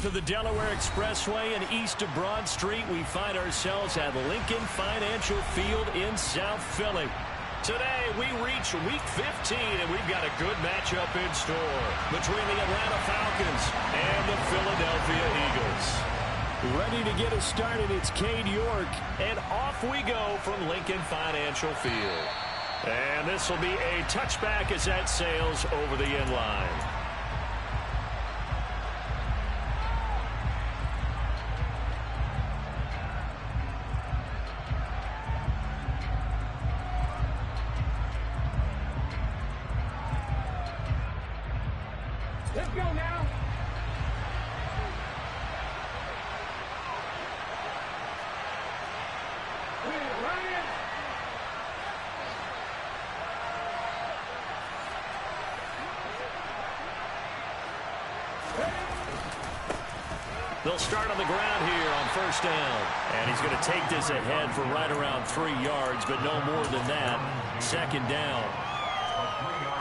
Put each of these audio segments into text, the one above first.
north of the Delaware Expressway and east of Broad Street, we find ourselves at Lincoln Financial Field in South Philly. Today, we reach Week 15, and we've got a good matchup in store between the Atlanta Falcons and the Philadelphia Eagles. Ready to get us started, it's Cade York, and off we go from Lincoln Financial Field. And this will be a touchback as that sails over the end line. Let's go now. Ryan. They'll start on the ground here on first down. And he's going to take this ahead for right around 3 yards, but no more than that. Second down.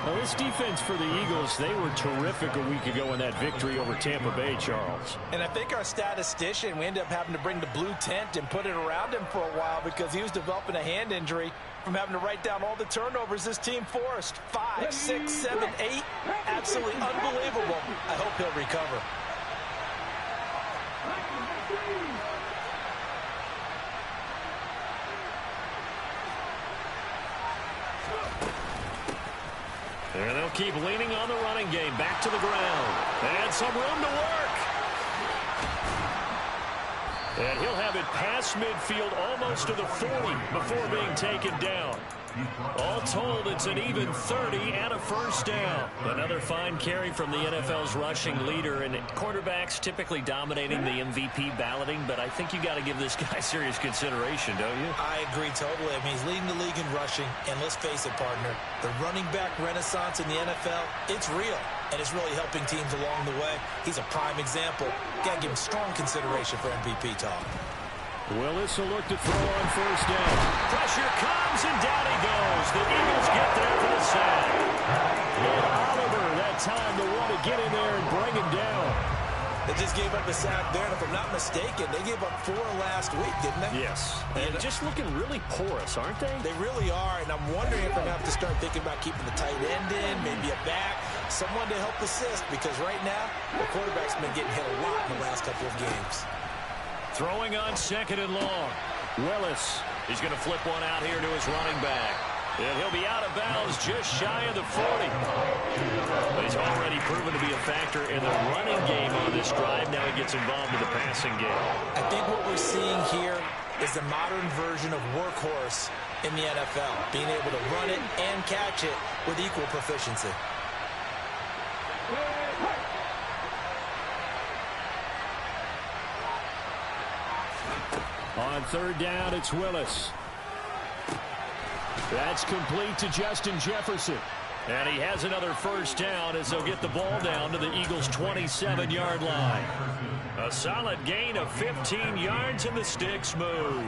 Now, this defense for the Eagles, they were terrific a week ago in that victory over Tampa Bay, Charles. And I think our statistician, we ended up having to bring the blue tent and put it around him for a while because he was developing a hand injury from having to write down all the turnovers this team forced. 5, 6, 7, 8. Absolutely unbelievable. I hope he'll recover. And they'll keep leaning on the running game. Back to the ground. And some room to work. And he'll have it past midfield almost to the 40 before being taken down. All told, it's an even 30 and a first down. Another fine carry from the NFL's rushing leader, and quarterbacks typically dominating the MVP balloting, but I think you got to give this guy serious consideration, don't you? I agree totally. I mean, he's leading the league in rushing, and let's face it, partner, the running back renaissance in the NFL, it's real, and it's really helping teams along the way. He's a prime example. Got to give him strong consideration for MVP talk. Willis will look to throw on first down. Pressure comes, and down he goes. The Eagles get there for the sack. And Oliver, that time, the one to get in there and bring him down. They just gave up a sack there, and if I'm not mistaken, they gave up 4 last week, didn't they? Yes. And just looking really porous, aren't they? They really are, and I'm wondering if they're going to have to start thinking about keeping the tight end in, maybe a back, someone to help assist, because right now, the quarterback's been getting hit a lot in the last couple of games. Throwing on second and long. Willis. He's going to flip one out here to his running back. And he'll be out of bounds just shy of the 40. But he's already proven to be a factor in the running game on this drive. Now he gets involved in the passing game. I think what we're seeing here is the modern version of workhorse in the NFL. Being able to run it and catch it with equal proficiency. On third down, it's Willis. That's complete to Justin Jefferson. And he has another first down as they'll get the ball down to the Eagles' 27-yard line. A solid gain of 15 yards, and the sticks move.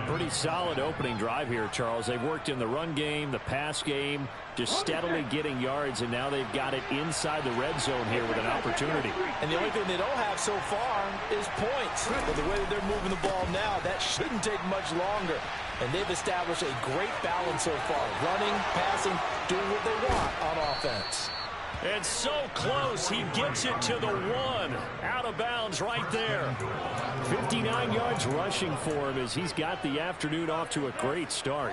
Pretty solid opening drive here, Charles. They've worked in the run game, the pass game, just steadily getting yards, and now they've got it inside the red zone here with an opportunity. And the only thing they don't have so far is points. But the way that they're moving the ball now, that shouldn't take much longer. And they've established a great balance so far. Running, passing, doing what they want on offense. And so close, he gets it to the 1. Out of bounds right there. 59 yards rushing for him as he's got the afternoon off to a great start.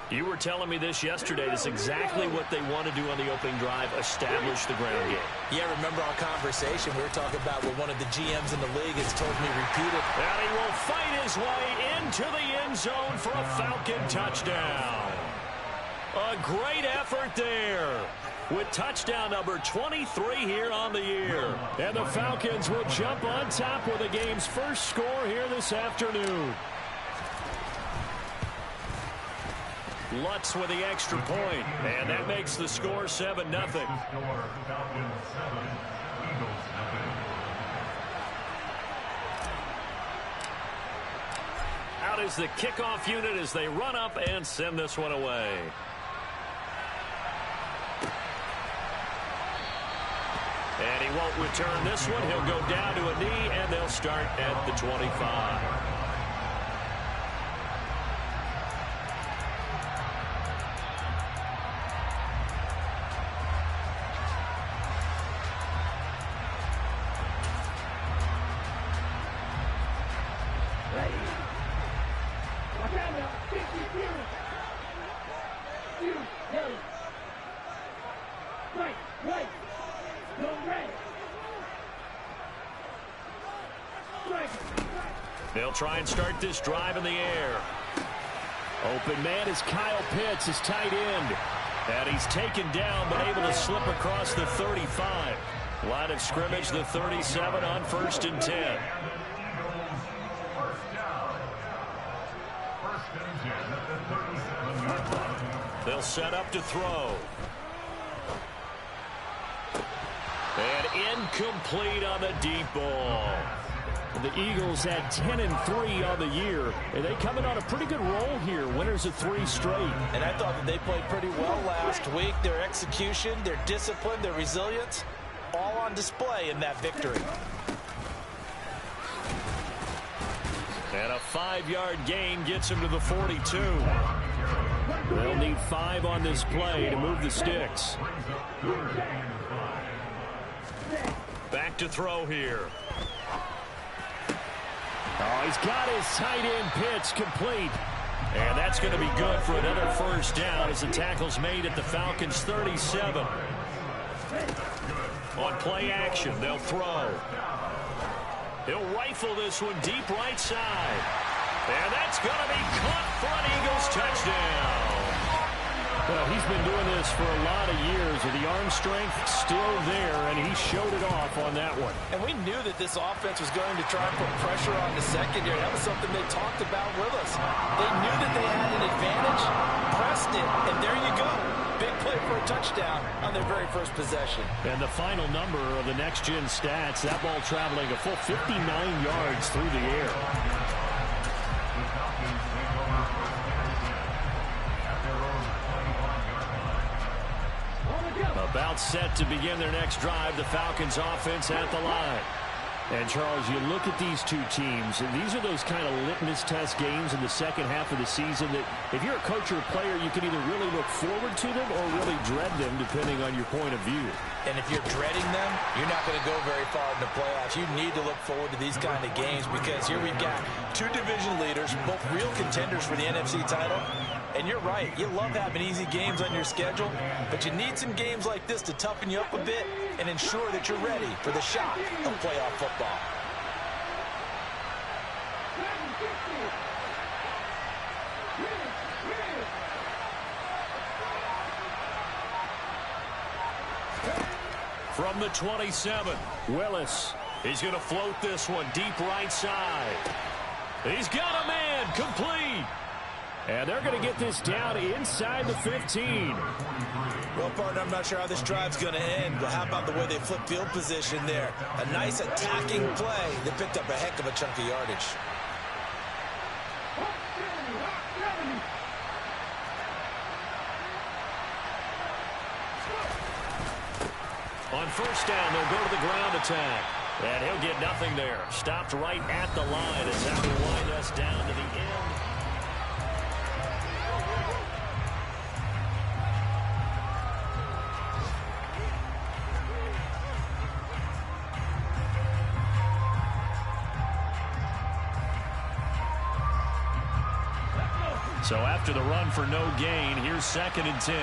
You were telling me this yesterday. This is exactly what they want to do on the opening drive, establish the ground game. Yeah, remember our conversation we were talking about what one of the GMs in the league has told me repeated. And he will fight his way into the end zone for a Falcon touchdown. A great effort there with touchdown number 23 here on the year. And the Falcons will jump on top with the game's first score here this afternoon. Lutz with the extra point, and that makes the score 7-0. Out is the kickoff unit as they run up and send this one away. And he won't return this one. He'll go down to a knee, and they'll start at the 25. They'll try and start this drive in the air. Open man is Kyle Pitts, his tight end. And he's taken down, but able to slip across the 35. Line of scrimmage, the 37 on 1st and 10. They'll set up to throw. And incomplete on the deep ball. The Eagles had 10-3 on the year, and they come in on a pretty good roll here. Winners of 3 straight. And I thought that they played pretty well last week. Their execution, their discipline, their resilience, all on display in that victory. And a 5-yard gain gets him to the 42. They'll need 5 on this play to move the sticks. Back to throw here. Oh, he's got his tight end pitch complete. And that's going to be good for another first down as the tackle's made at the Falcons' 37. On play action, they'll throw. He'll rifle this one deep right side. And that's going to be caught for an Eagles touchdown. Well, he's been doing this for a lot of years with the arm strength still there, and he showed it off on that one. And we knew that this offense was going to try and put pressure on the secondary. That was something they talked about with us. They knew that they had an advantage, pressed it, and there you go. Big play for a touchdown on their very first possession. And the final number of the next-gen stats, that ball traveling a full 59 yards through the air. About set to begin their next drive, the Falcons offense at the line. And, Charles, you look at these two teams, and these are those kind of litmus test games in the second half of the season that if you're a coach or a player, you can either really look forward to them or really dread them, depending on your point of view. And if you're dreading them, you're not going to go very far in the playoffs. You need to look forward to these kind of games because here we've got 2 division leaders, both real contenders for the NFC title. And you're right, you love having easy games on your schedule, but you need some games like this to toughen you up a bit and ensure that you're ready for the shock of playoff football. From the 27, Willis. He's going to float this one deep right side. He's got a man, complete. And they're going to get this down inside the 15. Well, partner, I'm not sure how this drive's going to end, but how about the way they flip field position there? A nice attacking play that picked up a heck of a chunk of yardage. On first down, they'll go to the ground attack. And he'll get nothing there. Stopped right at the line. It's how to wind us down to the end. So after the run for no gain, here's 2nd and 10.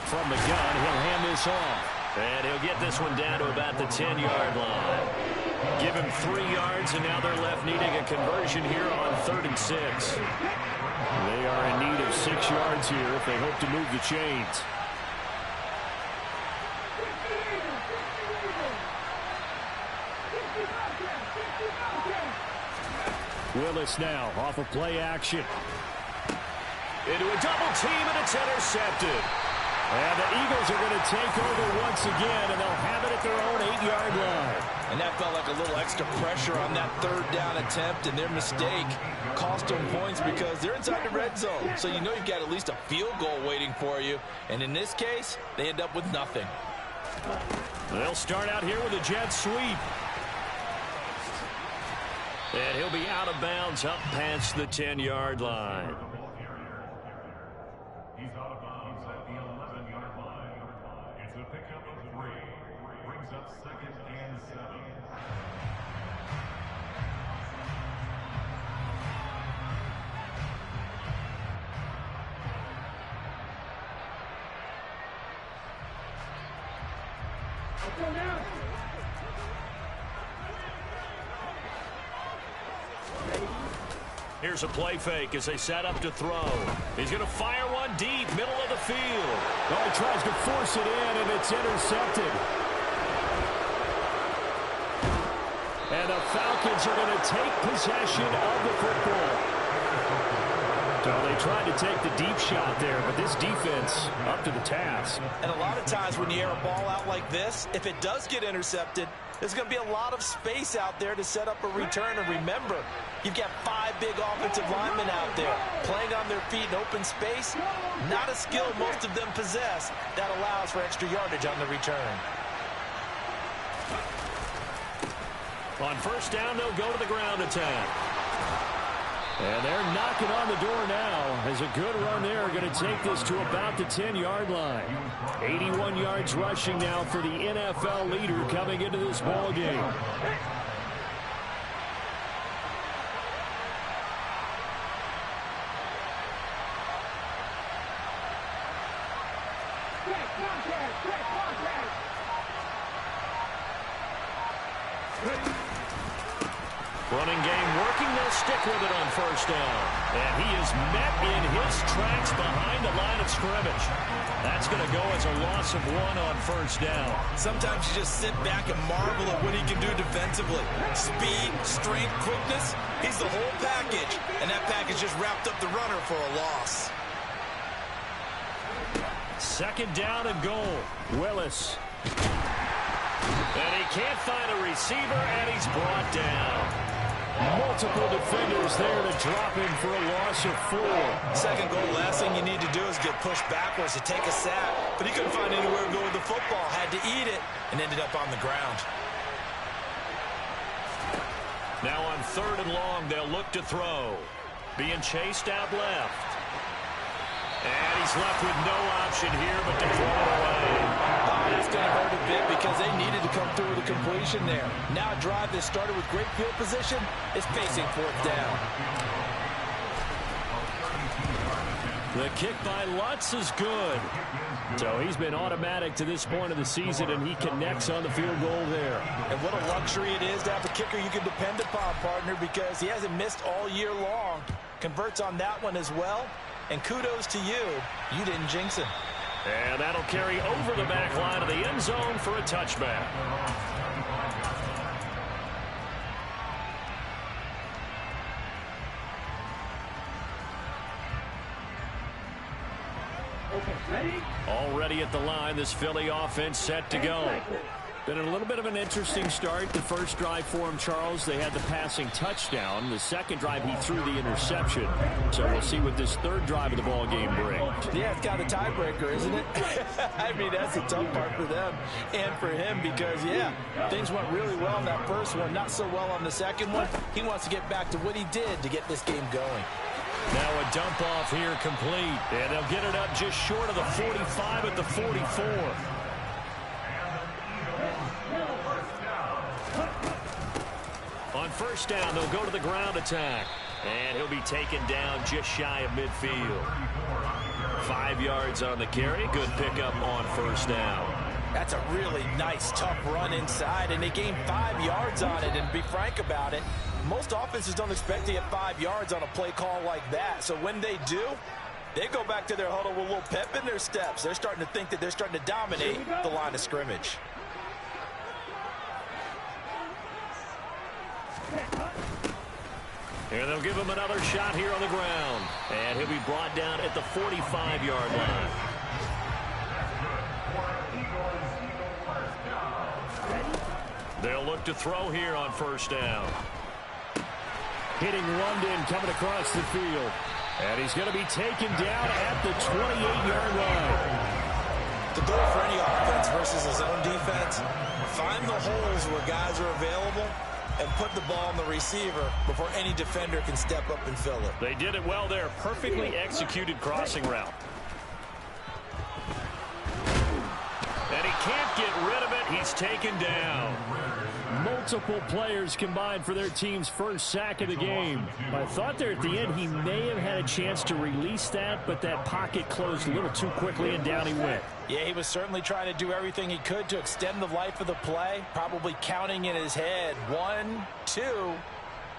From the gun, he'll hand this off. And he'll get this one down to about the 10-yard line. Give him 3 yards, and now they're left needing a conversion here on 3rd and 6. They are in need of 6 yards here if they hope to move the chains. Willis now off of play action. Into a double team, and it's intercepted. And the Eagles are going to take over once again, and they'll have it at their own 8-yard line. And that felt like a little extra pressure on that third down attempt, and their mistake cost them points because they're inside the red zone. So you know you've got at least a field goal waiting for you. And in this case, they end up with nothing. They'll start out here with a jet sweep. And he'll be out of bounds up past the 10-yard line. He's out of bounds at the 11-yard line. It's a pickup of 3. Brings up 2nd and 7. Go now. Here's a play fake as they set up to throw. He's going to fire one deep, middle of the field. Oh, he tries to force it in, and it's intercepted. And the Falcons are going to take possession of the football. So they tried to take the deep shot there, but this defense up to the task. And a lot of times when you air a ball out like this, if it does get intercepted, there's going to be a lot of space out there to set up a return. And remember, you've got 5 big offensive linemen out there playing on their feet in open space. Not a skill most of them possess that allows for extra yardage on the return. On first down, they'll go to the ground attack. And they're knocking on the door now as a good run there going to take this to about the 10-yard line. 81 yards rushing now for the NFL leader coming into this ball game. Running game working, they'll stick with it on first down. And he is met in his tracks behind the line of scrimmage. That's going to go as a loss of 1 on first down. Sometimes you just sit back and marvel at what he can do defensively. Speed, strength, quickness, he's the whole package. And that package just wrapped up the runner for a loss. Second down and goal. Willis. And he can't find a receiver, and he's brought down. Multiple defenders there to drop him for a loss of 4. Second goal, last thing you need to do is get pushed backwards to take a sack. But he couldn't find anywhere to go with the football. Had to eat it and ended up on the ground. Now on third and long, they'll look to throw. Being chased out left. And he's left with no option here but to throw it away. That's going to hurt a bit because they needed to come through with a completion there. Now a drive that started with great field position is facing 4th down. The kick by Lutz is good. So he's been automatic to this point of the season, and he connects on the field goal there. And what a luxury it is to have a kicker you can depend upon, partner, because he hasn't missed all year long. Converts on that one as well. And kudos to you. You didn't jinx him. And that'll carry over the back line of the end zone for a touchback. Okay, ready? Already at the line, this Philly offense set to go. Been a little bit of an interesting start. The first drive for him, Charles, they had the passing touchdown. The second drive, he threw the interception. So we'll see what this third drive of the ball game brings. Yeah, it's got a tiebreaker, isn't it? I mean, that's the tough part for them and for him because, yeah, things went really well in that first one, not so well on the second one. He wants to get back to what he did to get this game going. Now a dump off here complete. And they'll get it up just short of the 45 at the 44. On first down, they'll go to the ground attack. And he'll be taken down just shy of midfield. 5 yards on the carry. Good pickup on first down. That's a really nice, tough run inside, and they gained 5 yards on it. And to be frank about it, most offenses don't expect to get 5 yards on a play call like that. So when they do, they go back to their huddle with a little pep in their steps. They're starting to think that they're starting to dominate the line of scrimmage. And they'll give him another shot here on the ground. And he'll be brought down at the 45-yard line. They'll look to throw here on first down. Hitting London coming across the field. And he's going to be taken down at the 28-yard line. The goal for any offense versus his own defense, find the holes where guys are available and put the ball on the receiver before any defender can step up and fill it. They did it well there. Perfectly executed crossing route. And he can't get rid of it. He's taken down. Multiple players combined for their team's first sack of the game. I thought there at the end he may have had a chance to release that, but that pocket closed a little too quickly and down he went. Yeah, he was certainly trying to do everything he could to extend the life of the play, probably counting in his head 1, 2,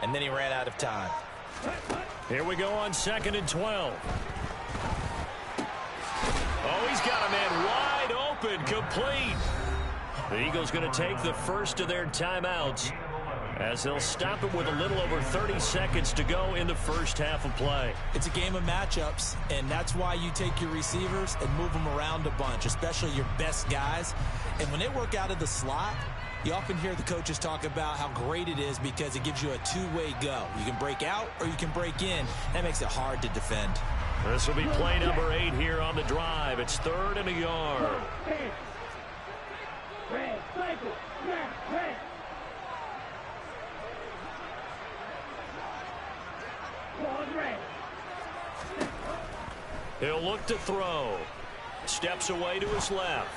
and then he ran out of time. Here we go on 2nd and 12. Oh, he's got a man wide open, complete. The Eagles going to take the first of their timeouts as they'll stop it with a little over 30 seconds to go in the first half of play. It's a game of matchups, and that's why you take your receivers and move them around a bunch, especially your best guys. And when they work out of the slot, you often hear the coaches talk about how great it is because it gives you a two-way go. You can break out or you can break in. That makes it hard to defend. This will be play number 8 here on the drive. It's 3rd and a yard. He'll look to throw. Steps away to his left.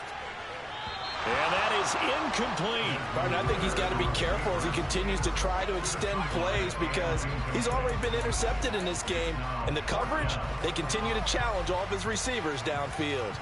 And that is incomplete. Martin, I think he's got to be careful as he continues to try to extend plays because he's already been intercepted in this game. And the coverage, they continue to challenge all of his receivers downfield.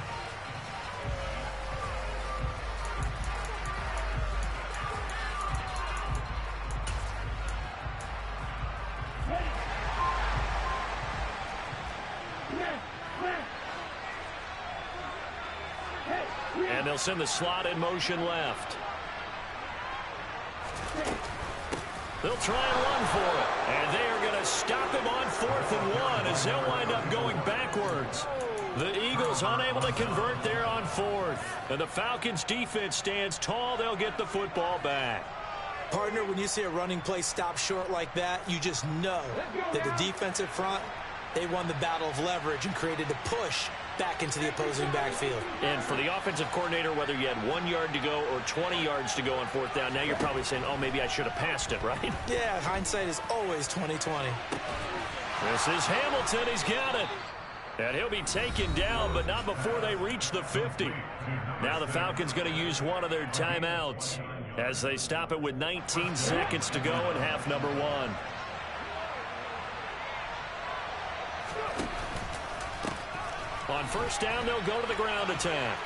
And they'll send the slot in motion left. They'll try and run for it. And they are going to stop him on 4th and 1 as they'll wind up going backwards. The Eagles unable to convert there on 4th. And the Falcons defense stands tall. They'll get the football back. Partner, when you see a running play stop short like that, you just know that the defensive front, they won the battle of leverage and created a push back into the opposing backfield. And for the offensive coordinator, whether you had 1 yard to go or 20 yards to go on 4th down, now you're probably saying, oh, maybe I should have passed it, right? Yeah, hindsight is always 20/20. This is Hamilton. He's got it. And he'll be taken down, but not before they reach the 50. Now the Falcons going to use one of their timeouts as they stop it with 19 seconds to go in half number 1. On first down, they'll go to the ground attack.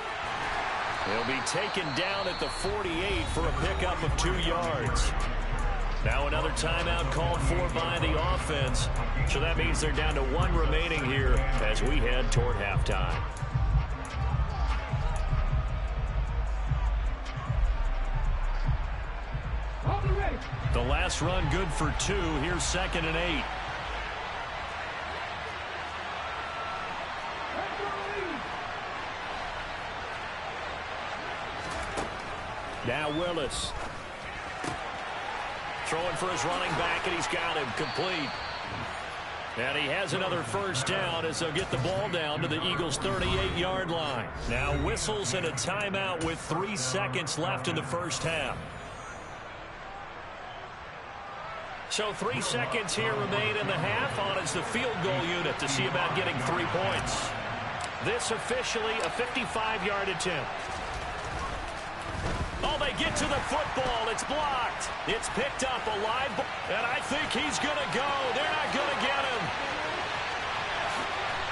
He'll be taken down at the 48 for a pickup of 2 yards. Now another timeout called for by the offense. So that means they're down to 1 remaining here as we head toward halftime. The last run good for 2. Here's 2nd and 8. Now Willis. Throwing for his running back, and he's got him complete. And he has another first down as they'll get the ball down to the Eagles' 38-yard line. Now whistles and a timeout with 3 seconds left in the first half. So 3 seconds here remain in the half. On is the field goal unit to see about getting 3 points. This officially a 55-yard attempt. Oh, they get to the football. It's blocked. It's picked up a live ball. And I think he's going to go. They're not going to get him.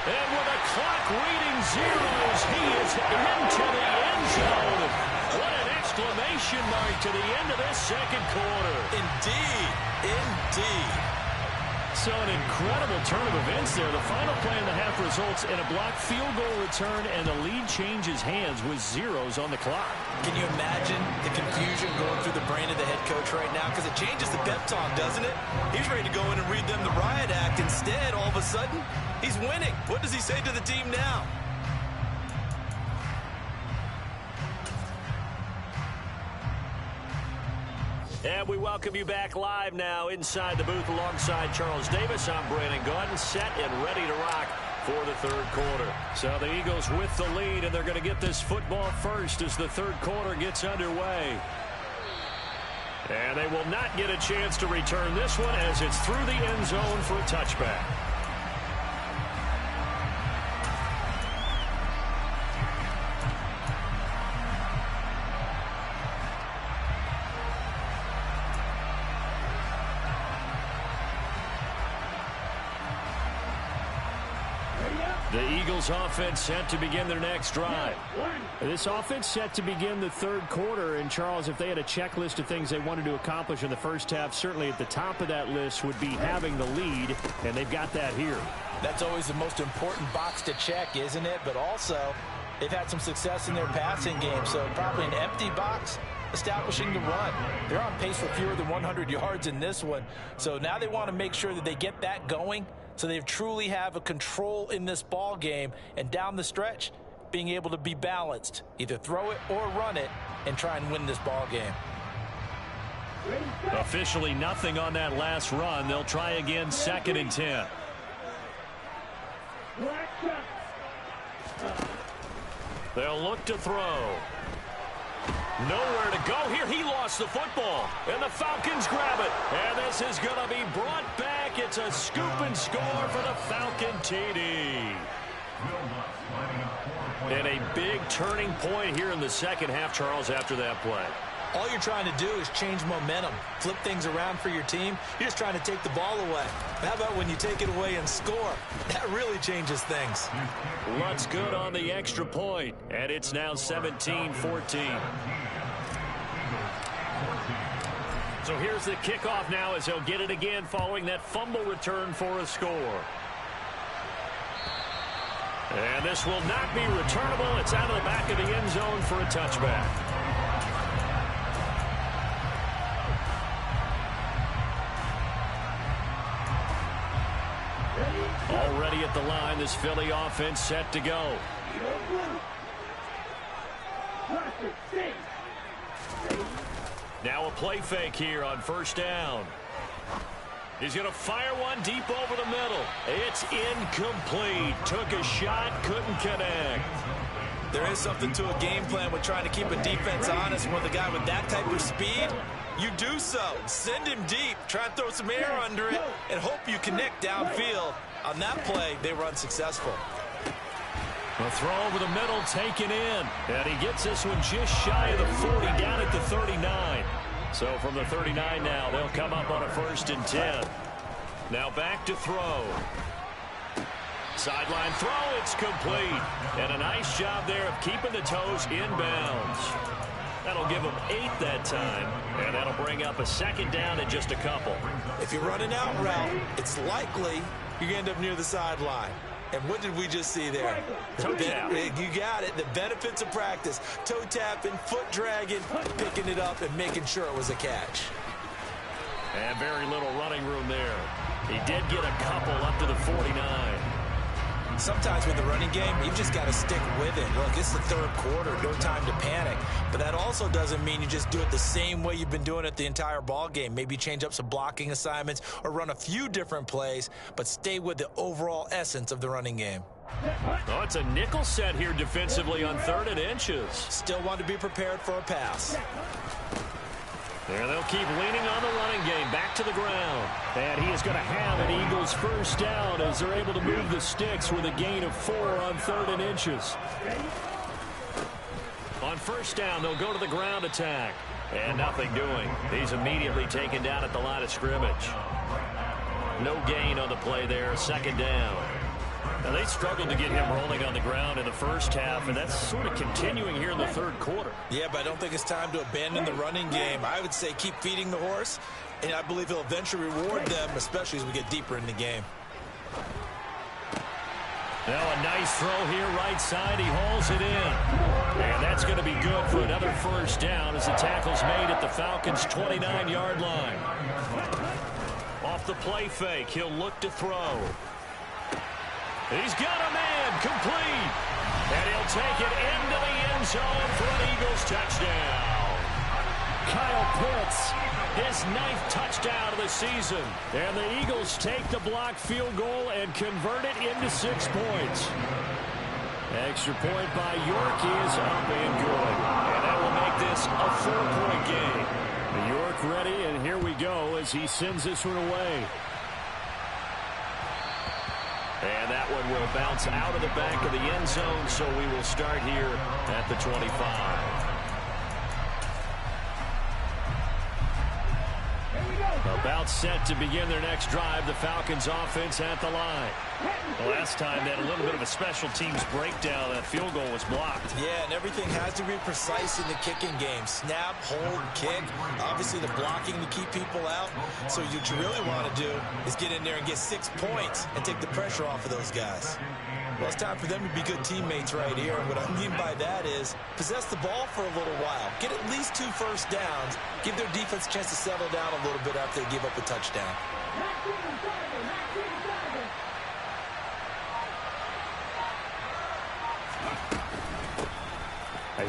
And with the clock reading zeros, he is into the end zone. What an exclamation mark to the end of this second quarter. Indeed. Indeed. So an incredible turn of events there. The final play in the half results in a blocked field goal return, and the lead changes hands with zeros on the clock. Can you imagine the confusion going through the brain of the head coach right now? Because it changes the pep talk, doesn't it? He's ready to go in and read them the riot act. Instead, all of a sudden, he's winning. What does he say to the team now? And we welcome you back live now inside the booth alongside Charles Davis. I'm Brandon Gaudin, set and ready to rock for the third quarter. So the Eagles with the lead, and they're going to get this football first as the third quarter gets underway. And they will not get a chance to return this one as it's through the end zone for a touchback. The Eagles offense set to begin their next drive. This offense set to begin the third quarter. And, Charles, if they had a checklist of things they wanted to accomplish in the first half, certainly at the top of that list would be having the lead, and they've got that here. That's always the most important box to check, isn't it? But also, they've had some success in their passing game, so probably an empty box establishing the run. They're on pace for fewer than 100 yards in this one, so now they want to make sure that they get that going so they truly have a control in this ball game, and down the stretch, being able to be balanced, either throw it or run it, and try and win this ball game. Officially nothing on that last run. They'll try again, 2nd and 10. They'll look to throw. Nowhere to go here. He lost the football, and the Falcons grab it. And this is going to be brought back. It's a scoop and score for the Falcon TD. And a big turning point here in the second half, Charles, after that play. All you're trying to do is change momentum, flip things around for your team. You're just trying to take the ball away. How about when you take it away and score? That really changes things. Lutt's good on the extra point, and it's now 17-14. So here's the kickoff now as they'll get it again following that fumble return for a score. And this will not be returnable. It's out of the back of the end zone for a touchback. Already at the line, this Philly offense set to go. Now a play fake here on first down. He's going to fire one deep over the middle. It's incomplete. Took a shot, couldn't connect. There is something to a game plan with trying to keep a defense honest. With a guy with that type of speed, you do so. Send him deep. Try and throw some air under it and hope you connect downfield. On that play, they were unsuccessful. A throw over the middle taken in. And he gets this one just shy of the 40, down at the 39. So from the 39 now, they'll come up on a 1st and 10. Now back to throw. Sideline throw, it's complete. And a nice job there of keeping the toes inbounds. That'll give them 8 that time, and that'll bring up a 2nd down and just a couple. If you're running out route, it's likely you're going to end up near the sideline. And what did we just see there? Toe tap. You got it. The benefits of practice. Toe tapping, foot dragging, picking it up, and making sure it was a catch. And very little running room there. He did get a couple up to the 49. Sometimes with the running game, you've just got to stick with it. Look, it's the third quarter, no time to panic. But that also doesn't mean you just do it the same way you've been doing it the entire ball game. Maybe change up some blocking assignments or run a few different plays, but stay with the overall essence of the running game. Oh, it's a nickel set here defensively on 3rd and inches. Still want to be prepared for a pass. There they'll keep leaning on the running game, back to the ground. And he is going to have an Eagles 1st down as they're able to move the sticks with a gain of 4 on 3rd and inches. On 1st down, they'll go to the ground attack. And nothing doing. He's immediately taken down at the line of scrimmage. No gain on the play there, 2nd down. Now, they struggled to get him rolling on the ground in the first half, and that's sort of continuing here in the third quarter. Yeah, but I don't think it's time to abandon the running game. I would say keep feeding the horse, and I believe he'll eventually reward them, especially as we get deeper in the game. Now a nice throw here right side. He hauls it in. And that's going to be good for another 1st down as the tackle's made at the Falcons' 29-yard line. Off the play fake, he'll look to throw. He's got a man, complete. And he'll take it into the end zone for an Eagles touchdown. Kyle Pitts his 9th touchdown of the season. And the Eagles take the blocked field goal and convert it into 6 points. Extra point by York is up and good. And that will make this a 4-point game. York ready, and here we go as he sends this one away. And that one will bounce out of the back of the end zone, so we will start here at the 25. About set to begin their next drive, the Falcons offense at the line. The last time they had a little bit of a special teams breakdown. That field goal was blocked. Yeah, and everything has to be precise in the kicking game. Snap, hold, kick. Obviously the blocking to keep people out. So what you really want to do is get in there and get 6 points and take the pressure off of those guys. Well, it's time for them to be good teammates right here. And what I mean by that is possess the ball for a little while. Get at least 2 first downs. Give their defense a chance to settle down a little bit after they give up a touchdown.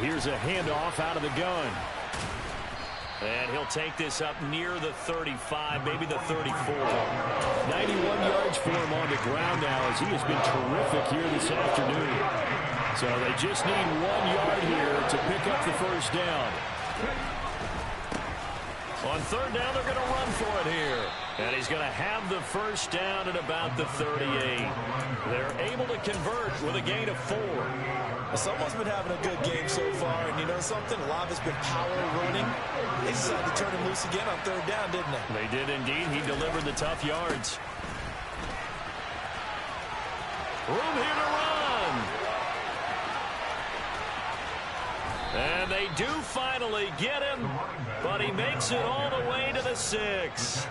Here's a handoff out of the gun. And he'll take this up near the 35, maybe the 34. 91 yards for him on the ground now as he has been terrific here this afternoon. So they just need 1 yard here to pick up the first down. On 3rd down, they're going to run for it here. And he's going to have the first down at about the 38. They're able to convert with a gain of 4. Someone's been having a good game so far, and you know something? A lot of it's been power running. They decided to turn him loose again on 3rd down, didn't they? They did indeed. He delivered the tough yards. Room here to run. And they do finally get him, but he makes it all the way to the 6.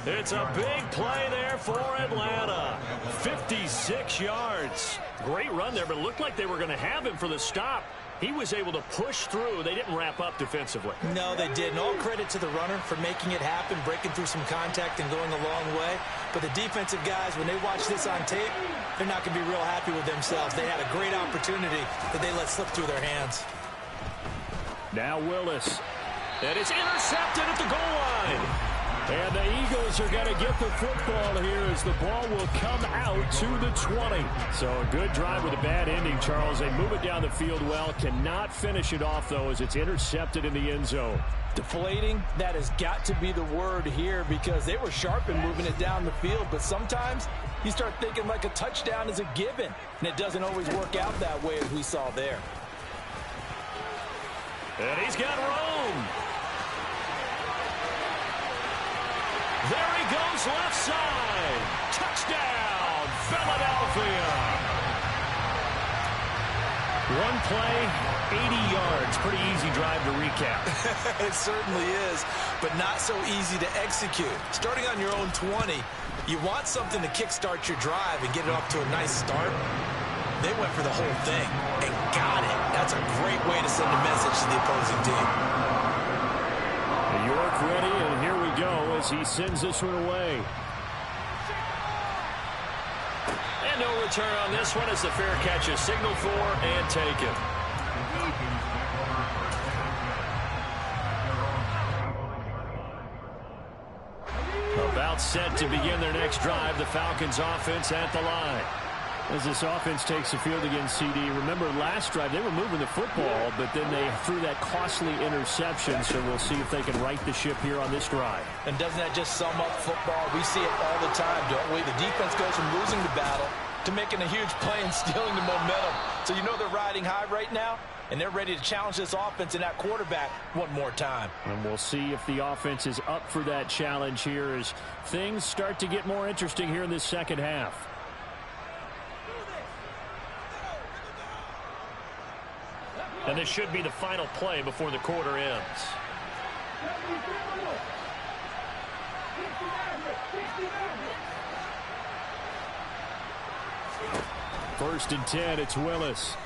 It's a big play there for Atlanta. 56 yards. Great run there, but it looked like they were going to have him for the stop. He was able to push through. They didn't wrap up defensively. No, they didn't. All credit to the runner for making it happen, breaking through some contact and going a long way. But the defensive guys, when they watch this on tape, they're not going to be real happy with themselves. They had a great opportunity that they let slip through their hands. Now Willis. And it's intercepted at the goal line. And the Eagles are going to get the football here as the ball will come out to the 20. So a good drive with a bad ending, Charles. They move it down the field well. Cannot finish it off, though, as it's intercepted in the end zone. Deflating, that has got to be the word here because they were sharp in moving it down the field. But sometimes you start thinking like a touchdown is a given. And it doesn't always work out that way as we saw there. And he's got room. There he goes left side. Touchdown, Philadelphia. One play, 80 yards. Pretty easy drive to recap. It certainly is, but not so easy to execute. Starting on your own 20, you want something to kickstart your drive and get it off to a nice start. They went for the whole thing and got it. That's a great way to send a message to the opposing team. York ready, and here we go as he sends this one away. And no return on this one as the fair catch is signaled for and taken. About set to begin their next drive, the Falcons offense at the line. As this offense takes the field against CD, remember last drive they were moving the football, but then they threw that costly interception, so we'll see if they can right the ship here on this drive. And doesn't that just sum up football? We see it all the time, don't we? The defense goes from losing the battle to making a huge play and stealing the momentum. So you know they're riding high right now, and they're ready to challenge this offense and that quarterback one more time. And we'll see if the offense is up for that challenge here as things start to get more interesting here in this second half. And this should be the final play before the quarter ends. First and 10, it's Willis.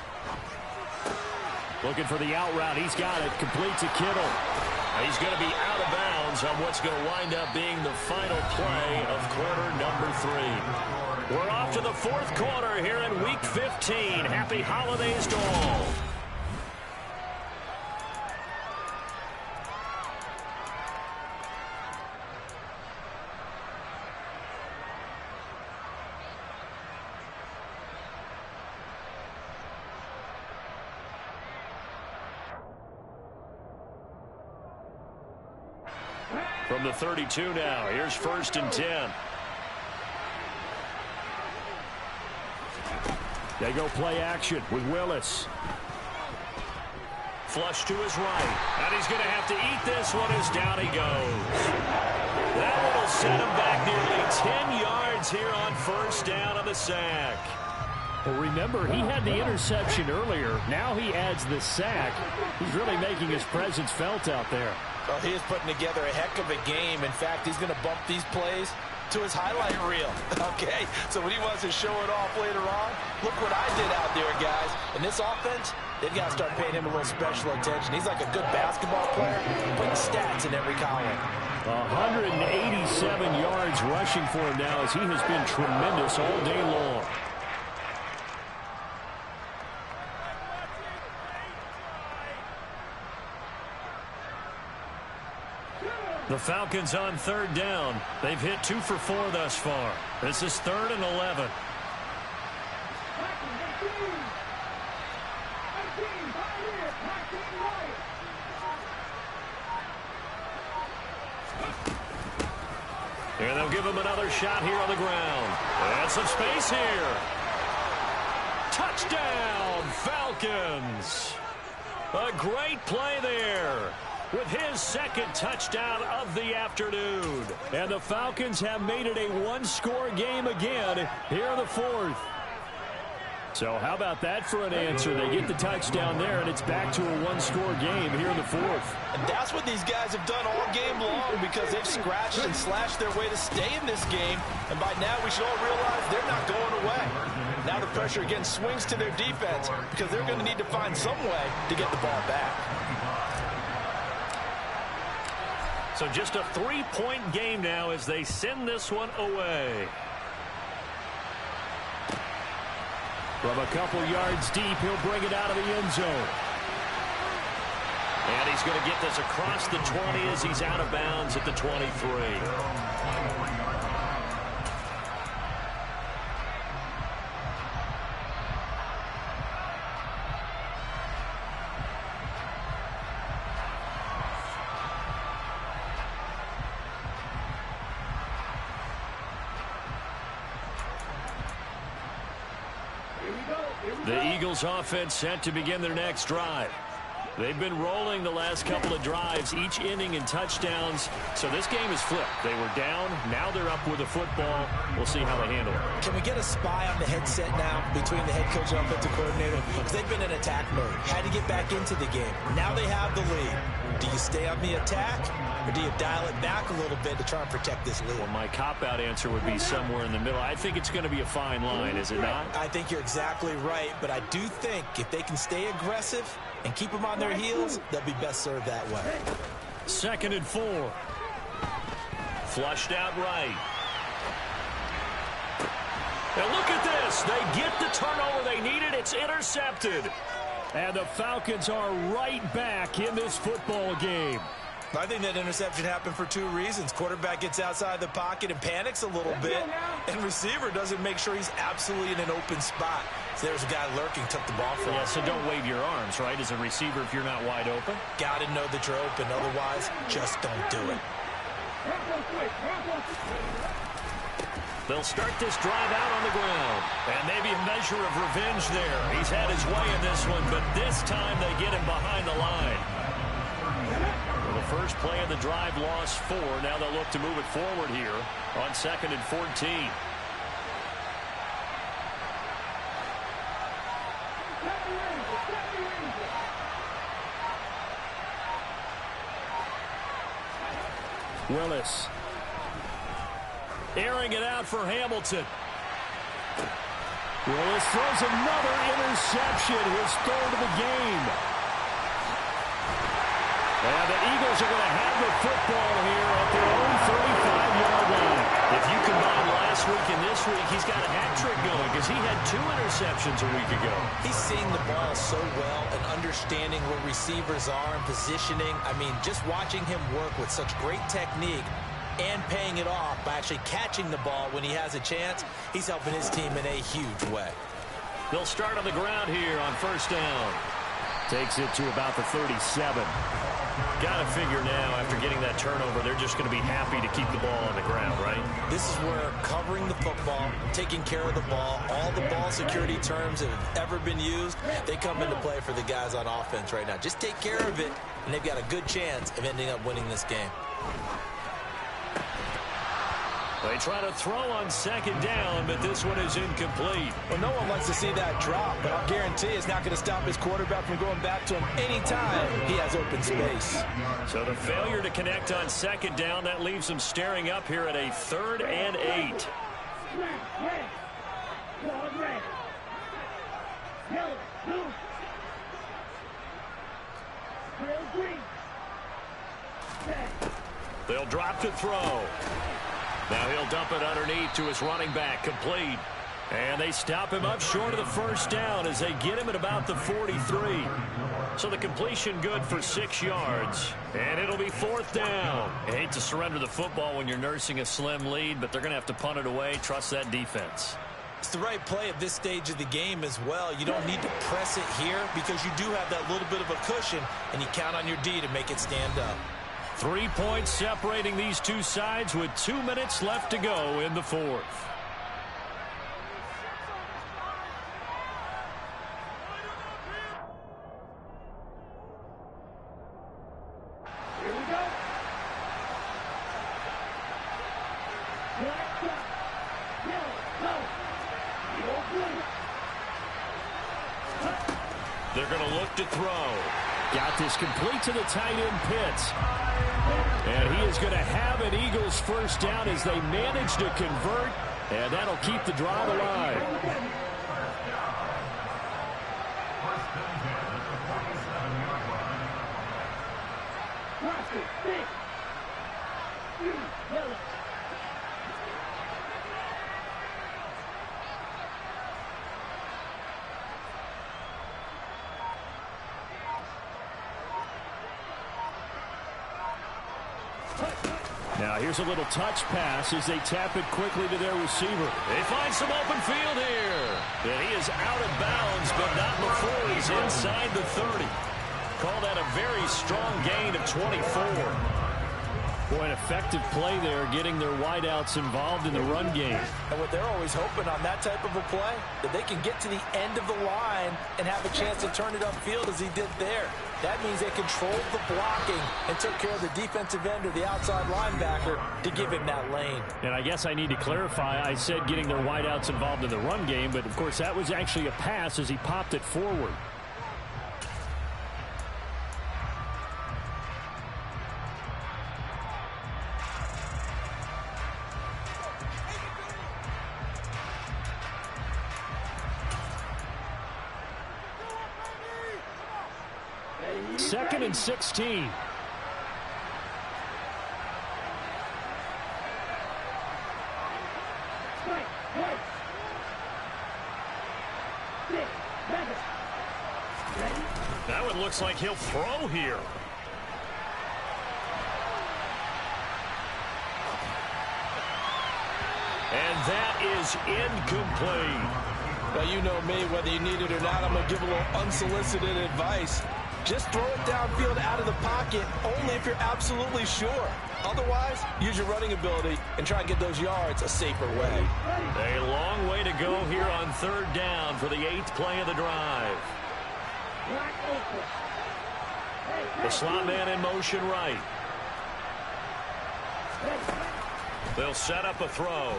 Looking for the out route. He's got it. Completes to Kittle. He's going to be out of bounds on what's going to wind up being the final play of quarter number 3. We're off to the 4th quarter here in Week 15. Happy holidays to all. From the 32 now, here's 1st and 10. They go play action with Willis. Flush to his right. And he's going to have to eat this one as down he goes. That one will set him back nearly 10 yards here on 1st down on the sack. Well, remember, he had the interception earlier. Now he adds the sack. He's really making his presence felt out there. Well, he is putting together a heck of a game. In fact, he's going to bump these plays to his highlight reel. Okay, so when he wants to show it off later on, look what I did out there, guys. In this offense, they've got to start paying him a little special attention. He's like a good basketball player, putting stats in every column. 187 yards rushing for him now as he has been tremendous all day long. The Falcons on 3rd down. They've hit 2 for 4 thus far. This is 3rd and 11. And they'll give him another shot here on the ground. And some space here. Touchdown, Falcons. A great play there, with his 2nd touchdown of the afternoon. And the Falcons have made it a one-score game again here in the 4th. So how about that for an answer? They get the touchdown there, and it's back to a one-score game here in the 4th. And that's what these guys have done all game long, because they've scratched and slashed their way to stay in this game. And by now, we should all realize they're not going away. Now the pressure again swings to their defense, because they're going to need to find some way to get the ball back. So just a 3-point game now as they send this one away. From a couple yards deep, he'll bring it out of the end zone. And he's going to get this across the 20 as he's out of bounds at the 23. The Eagles offense set to begin their next drive. They've been rolling the last couple of drives, each inning in touchdowns. So this game is flipped. They were down. Now they're up with the football. We'll see how they handle it. Can we get a spy on the headset now between the head coach and offensive coordinator? Because they've been in attack mode. Had to get back into the game. Now they have the lead. Do you stay on the attack, or do you dial it back a little bit to try and protect this lead? Well, my cop-out answer would be somewhere in the middle. I think it's going to be a fine line, is it not? I think you're exactly right, but I do think if they can stay aggressive and keep them on their heels, they'll be best served that way. 2nd and 4. Flushed out right. And look at this. They get the turnover they needed. It's intercepted. And the Falcons are right back in this football game. I think that interception happened for 2 reasons. Quarterback gets outside the pocket and panics a little bit, and receiver doesn't make sure he's absolutely in an open spot. So there's a guy lurking, took the ball from him. Yeah, so don't wave your arms, right, as a receiver if you're not wide open. Got to know that you're open. Otherwise, just don't do it. They'll start this drive out on the ground. And maybe a measure of revenge there. He's had his way in this one, but this time they get him behind the line. Well, the first play of the drive lost 4. Now they'll look to move it forward here on 2nd and 14. Willis. Airing it out for Hamilton. Willis throws another interception, his 3rd of the game. And the Eagles are going to have the football here at their own 35-yard line. If you combine last week and this week, he's got a hat trick going because he had 2 interceptions a week ago. He's seeing the ball so well and understanding where receivers are and positioning. I mean, just watching him work with such great technique and paying it off by actually catching the ball when he has a chance, he's helping his team in a huge way. They'll start on the ground here on 1st down. Takes it to about the 37. got to figure now, after getting that turnover, they're just going to be happy to keep the ball on the ground, right? This is where covering the football, taking care of the ball, all the ball security terms that have ever been used, they come into play for the guys on offense right now. Just take care of it, and they've got a good chance of ending up winning this game. They try to throw on second down, but this one is incomplete. Well, no one likes to see that drop, but I'll guarantee it's not going to stop his quarterback from going back to him anytime he has open space. So the failure to connect on second down, that leaves him staring up here at a 3rd and 8. They'll drop to throw. Now he'll dump it underneath to his running back, complete. And they stop him up short of the first down as they get him at about the 43. So the completion good for 6 yards. And it'll be 4th down. You hate to surrender the football when you're nursing a slim lead, but they're going to have to punt it away. Trust that defense. It's the right play at this stage of the game as well. You don't need to press it here because you do have that little bit of a cushion, and you count on your D to make it stand up. 3 points separating these two sides with 2 minutes left to go in the 4th. Here we go. Black shot. Yellow. Blue. They're going to look to throw. Got this complete to the tight end, Pitts. And he is going to have an Eagles first down as they manage to convert, and that'll keep the drive alive. Now here's a little touch pass as they tap it quickly to their receiver. They find some open field here. And he is out of bounds, but not before he's inside the 30. Call that a very strong gain of 24. Boy, an effective play there, getting their wideouts involved in the run game. And what they're always hoping on that type of a play, that they can get to the end of the line and have a chance to turn it upfield as he did there. That means they controlled the blocking and took care of the defensive end or the outside linebacker to give him that lane. And I guess I need to clarify, I said getting their wideouts involved in the run game, but of course that was actually a pass as he popped it forward. Second and 16. That one looks like he'll throw here. And that is incomplete. Well, you know me, whether you need it or not, I'm going to give a little unsolicited advice. Just throw it downfield out of the pocket only if you're absolutely sure. Otherwise, use your running ability and try and get those yards a safer way. A long way to go here on 3rd down for the 8th play of the drive. The slot man in motion right. They'll set up a throw.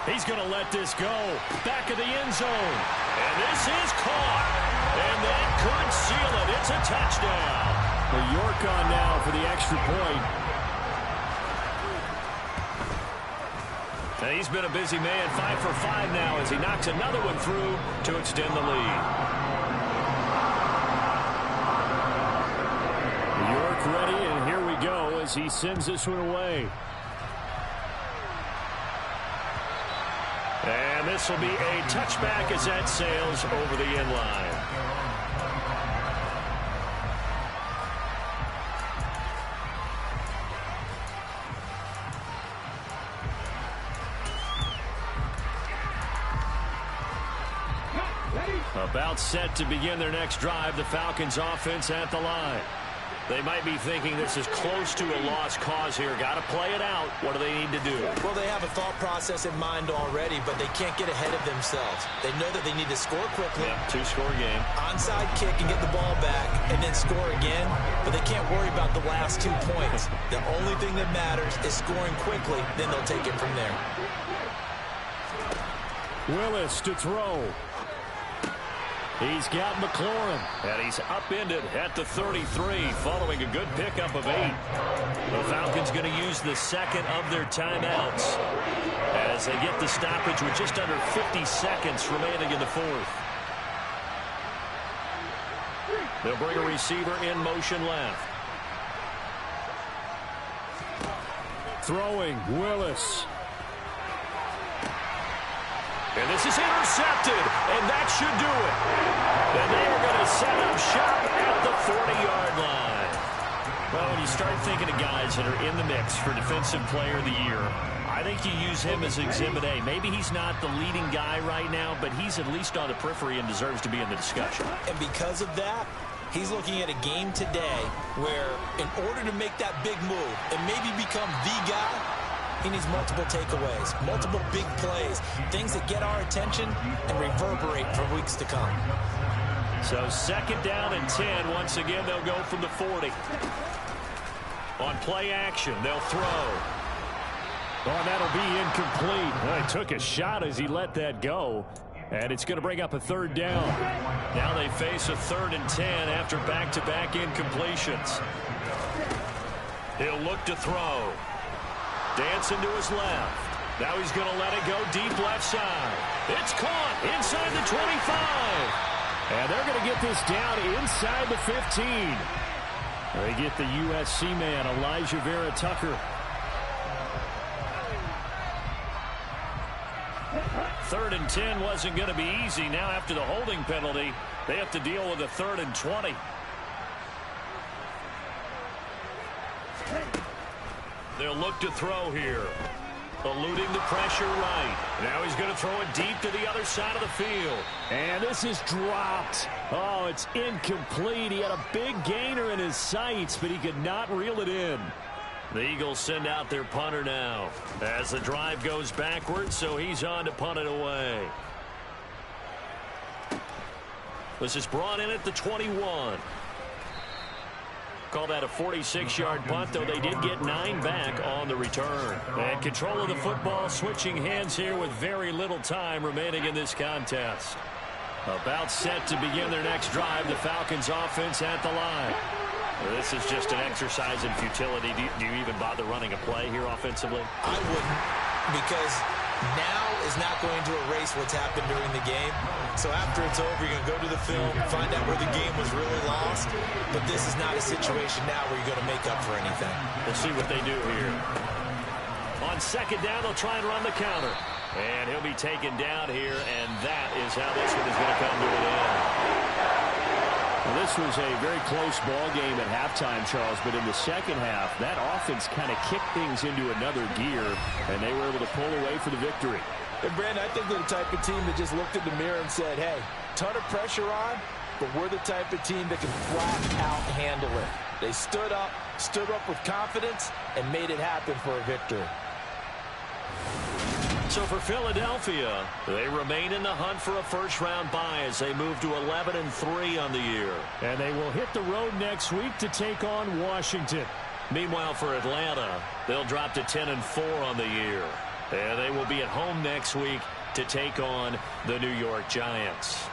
He's going to let this go. Back of the end zone. And this is caught. And that could seal it. It's a touchdown. The York on now for the extra point. And he's been a busy man. 5 for 5 now as he knocks another one through to extend the lead. York ready, and here we go as he sends this one away. And this will be a touchback as that sails over the end line. About set to begin their next drive, the Falcons offense at the line. They might be thinking this is close to a lost cause here. Got to play it out. What do they need to do? Well, they have a thought process in mind already, but they can't get ahead of themselves. They know that they need to score quickly. Yeah, two-score game. Onside kick and get the ball back and then score again, but they can't worry about the last 2 points. The only thing that matters is scoring quickly, then they'll take it from there. Willis to throw. He's got McLaurin. And he's upended at the 33 following a good pickup of 8. The Falcons going to use the second of their timeouts as they get the stoppage with just under 50 seconds remaining in the fourth. They'll bring a receiver in motion left. Throwing, Willis. And this is intercepted, and that should do it. And they are going to set up shop at the 40-yard line. Well, when you start thinking of guys that are in the mix for Defensive Player of the Year, I think you use him as Exhibit A. Maybe he's not the leading guy right now, but he's at least on the periphery and deserves to be in the discussion. And because of that, he's looking at a game today where in order to make that big move and maybe become the guy, he needs multiple takeaways, multiple big plays, things that get our attention and reverberate for weeks to come. So second down and 10. Once again, they'll go from the 40. On play action, they'll throw. Oh, that'll be incomplete. Well, he took a shot as he let that go. And it's going to bring up a third down. Now they face a 3rd and 10 after back-to-back incompletions. He'll look to throw. Dancing to his left. Now he's going to let it go deep left side. It's caught inside the 25. And they're going to get this down inside the 15. They get the USC man, Elijah Vera-Tucker. 3rd and 10 wasn't going to be easy. Now after the holding penalty, they have to deal with a 3rd and 20. They'll look to throw here. Eluding the pressure right. Now he's going to throw it deep to the other side of the field. And this is dropped. Oh, it's incomplete. He had a big gainer in his sights, but he could not reel it in. The Eagles send out their punter now as the drive goes backwards, so he's on to punt it away. This is brought in at the 21. Call that a 46-yard punt, though they did get 9 back on the return. And control of the football, switching hands here with very little time remaining in this contest. About set to begin their next drive, the Falcons offense at the line. This is just an exercise in futility. Do you even bother running a play here offensively? I wouldn't, because now is not going to erase what's happened during the game. So after it's over, you're going to go to the film, find out where the game was really lost. But this is not a situation now where you're going to make up for anything. We'll see what they do here. On second down, they'll try and run the counter. And he'll be taken down here, and that is how this one is going to come to an end. Well, this was a very close ball game at halftime, Charles, but in the second half, that offense kind of kicked things into another gear, and they were able to pull away for the victory. And, Brandon, I think they're the type of team that just looked in the mirror and said, hey, ton of pressure on, but we're the type of team that can flat out handle it. They stood up with confidence, and made it happen for a victory. So for Philadelphia, they remain in the hunt for a first-round bye as they move to 11-3 on the year. And they will hit the road next week to take on Washington. Meanwhile, for Atlanta, they'll drop to 10-4 on the year. And they will be at home next week to take on the New York Giants.